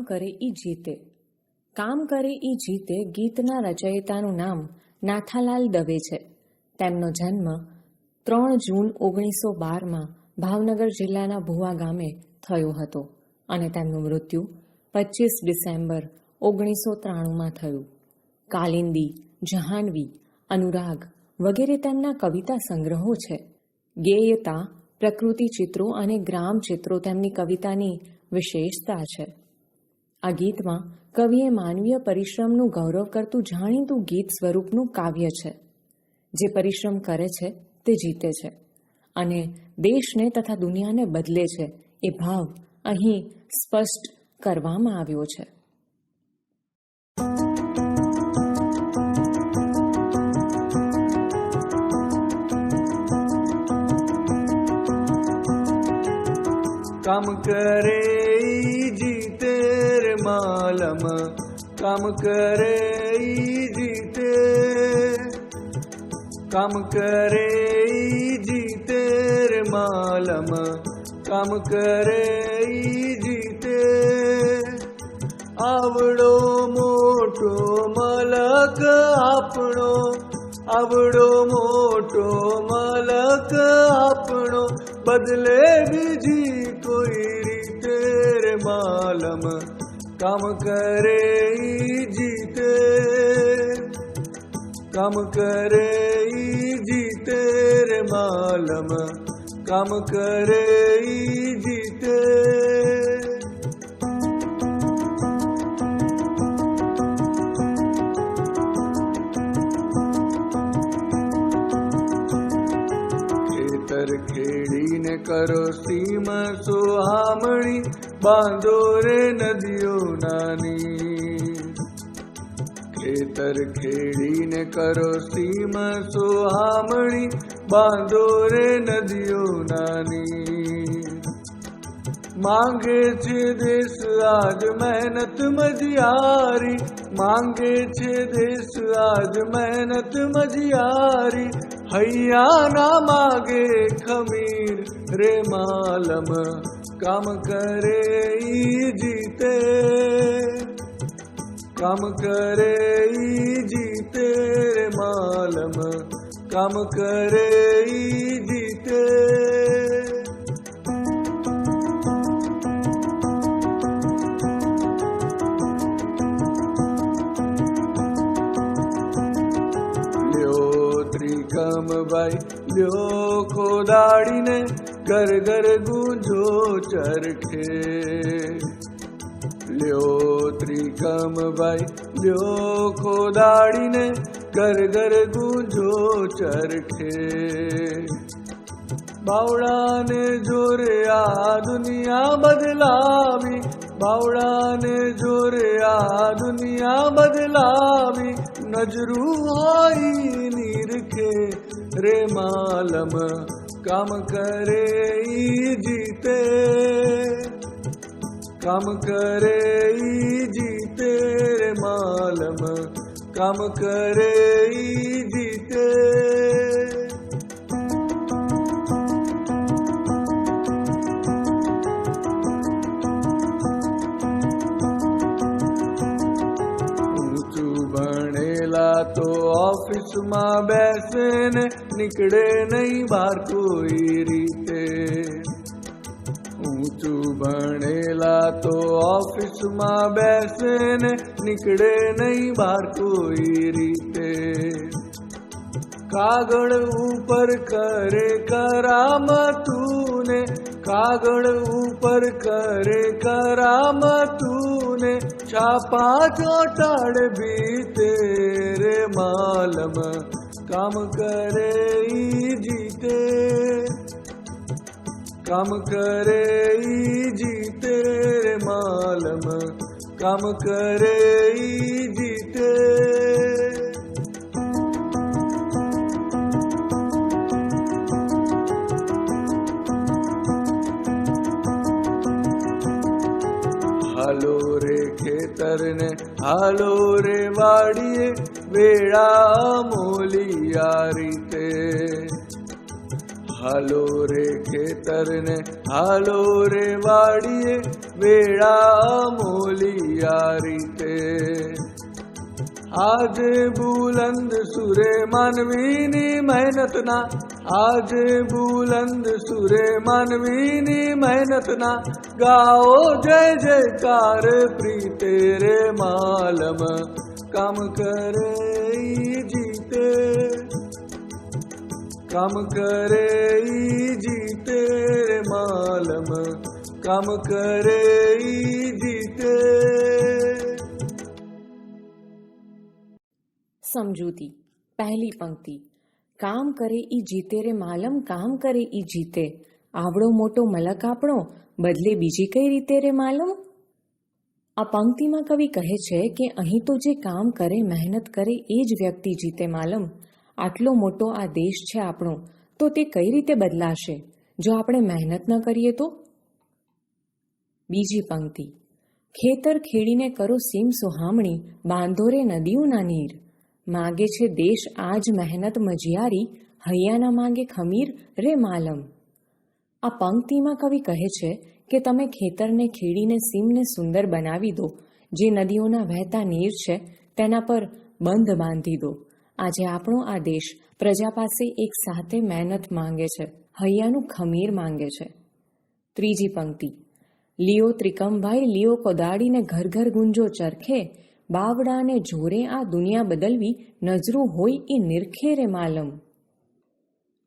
કરે ઈ જીતે. કામ કરે ઈ જીતે ગીતના રચયિતાનું નામ નાથાલાલ દવે છે. તેમનો જન્મ 3 જૂન 1912 ભાવનગર જિલ્લાના ભુવા ગામે થયો હતો અને તેમનું મૃત્યુ 25 ડિસેમ્બર 1993 થયું. કાલિંદી, જહાનવી, અનુરાગ વગેરે તેમના કવિતા સંગ્રહો છે. ગેયતા, પ્રકૃતિ ચિત્રો અને ગ્રામ ચિત્રો તેમની કવિતાની વિશેષતા છે. આ ગીતમાં કવિએ માનવીય પરિશ્રમનું ગૌરવ કરતું જાણીતું ગીત સ્વરૂપનું કાવ્ય છે. જે પરિશ્રમ કરે છે તે જીતે છે અને દેશને તથા દુનિયાને બદલે છે એ ભાવ અહીં સ્પષ્ટ કરવામાં આવ્યો છે. काम करे जीते रे मालम, काम करे जीते, काम करे जीते रे मालम, काम करे जीते. आवड़ो मोटो मलक आपणो, आवड़ो मोटो मलक आपणो, बदले बीजी कोई रीते रे मालम, काम करे जीते, काम करे जीते रे मालम, काम करे जीते. खेड़ी ने करो सीम सुहामणी, बांधो रे नदियो नानी. खेतर खेड़ी ने करो सीम सुहामणी, बांधो रे नदियो नानी. मांगे छे देश आज मेहनत मजियारी, मांगे छे देश आज मेहनत मजियारी. हैया ना मांगे खमीर रे मालम, काम करे जीते, काम करे जीते रे मालम, काम करे जीते. कम भाई ल्यो खोदाड़ी ने घर घर गूंजो चरखे. ल्यो त्रिकम भाई ल्यो खोदाड़ी ने घर घर गूंजो चरखे. बावड़ा ने जोरे आ दुनिया बदलावी, बावड़ा ने जोरे आ दुनिया बदलावी. नजरू आई निरखे रे मालम, काम करे जीते, काम करे जीते रे मालम, काम करे जीते. तो ऑफिस में बैसे ने निकले नहीं बाहर कोई रीते. ऊंचू बनेला तो ऑफिस में बैसे ने निकले नहीं बाहर कोई रीते. कागड़ ऊपर करे करामतूने, कागड़ ऊपर करे करामतूने. छापा चोटाड़ भी तेरे मालम, काम करे जीते, काम करे जीते रे मालम, काम करे जीते. हालो रे खेतर ने हालो रे वाड़िए, वेड़ा मोलिया रीते. हालो रे खेतर ने हालो रे वाड़िए, वेड़ा मोली આજે બુલંદ સુરે માનવીની મહેનતના, આજે બુલંદ સુરે માનવીની મહેનતના, ગાઓ જય જયકાર પ્રીતે રે માલમ, કામ કરે ઈ જીતે, કામ કરે ઈ જીતે રે માલમ, કામ કરે ઈ જીતે. સમજૂતી. પહેલી પંક્તિ. કામ કરે ઈ જીતે રે માલમ, કામ કરે ઈ જીતે. આવડો મોટો મલક આપણો, બદલે બીજી કઈ રીતે રે માલમ? આ પંક્તિમાં કવિ કહે છે કે અહીં તો જે કામ કરે, મહેનત કરે એ જ વ્યક્તિ જીતે માલમ. આટલો મોટો આ દેશ છે આપણો, તો તે કઈ રીતે બદલાશે જો આપણે મહેનત ન કરીએ તો? બીજી પંક્તિ. ખેતર ખેડીને કરો સીમ સુહામણી, બાંધો રે નદીઓના નીર. માગે છે દેશ આજ મહેનત મજિયારી, હૈયાના માગે ખમીર રે માલમ. આ પંક્તિમાં કવિ કહે છે કે તમે ખેતરને ખેડીને સીમને સુંદર બનાવી દો, જે નદીઓના વહેતા નીર છે તેના પર બંધ બાંધી દો. આજે આપણો આ દેશ પ્રજા પાસે એક સાથે મહેનત માંગે છે, હૈયાનું ખમીર માંગે છે. ત્રીજી પંક્તિ. લિયો ત્રિકમભાઈ લિયો કોદાડીને ઘર ઘર ગુંજો ચરખે, બાવડાને જોરે આ દુનિયા બદલવી, નજરું હોય એ નિરખે રે માલમ.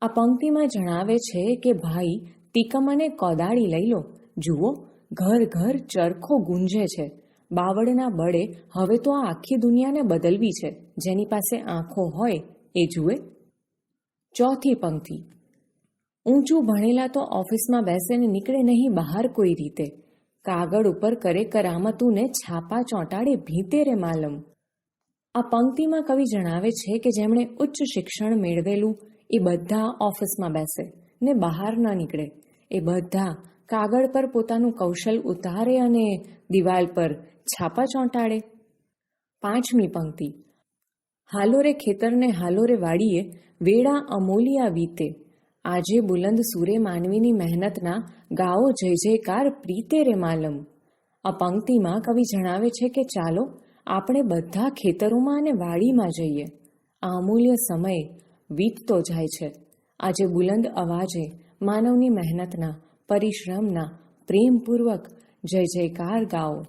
આ પંક્તિમાં જણાવે છે કે ભાઈ તિકમ અને કોદાળી લઈ લો, જુઓ ઘર ઘર ચરખો ગુંજે છે. બાવળના બળે હવે તો આ આખી દુનિયાને બદલવી છે, જેની પાસે આંખો હોય એ જુએ. ચોથી પંક્તિ. ઊંચું ભણેલા તો ઓફિસમાં બેસે ને નીકળે નહીં બહાર કોઈ રીતે, કાગળ ઉપર કરે કરામતું ને છાપા ચોંટાડે ભીતે રે માલમ. આ પંક્તિમાં કવિ જણાવે છે કે જેમણે ઉચ્ચ શિક્ષણ મેળવેલું એ બધા ઓફિસમાં બેસે ને બહાર ન નીકળે. એ બધા કાગળ પર પોતાનું કૌશલ ઉતારે અને દિવાલ પર છાપા ચોંટાડે. પાંચમી પંક્તિ. હાલો રે ખેતરને હાલો રે વાડીએ, વેળા અમોલિયા વીતે. આજે બુલંદ સુરે માનવીની મહેનતના, ગાઓ જય જયકાર પ્રીતે રે માલમ. આ પંક્તિમાં કવિ જણાવે છે કે ચાલો આપણે બધા ખેતરોમાં અને વાડીમાં જઈએ. આ અમૂલ્ય સમય વીતતો જાય છે. આજે બુલંદ અવાજે માનવની મહેનતના, પરિશ્રમના પ્રેમપૂર્વક જય જયકાર ગાઓ.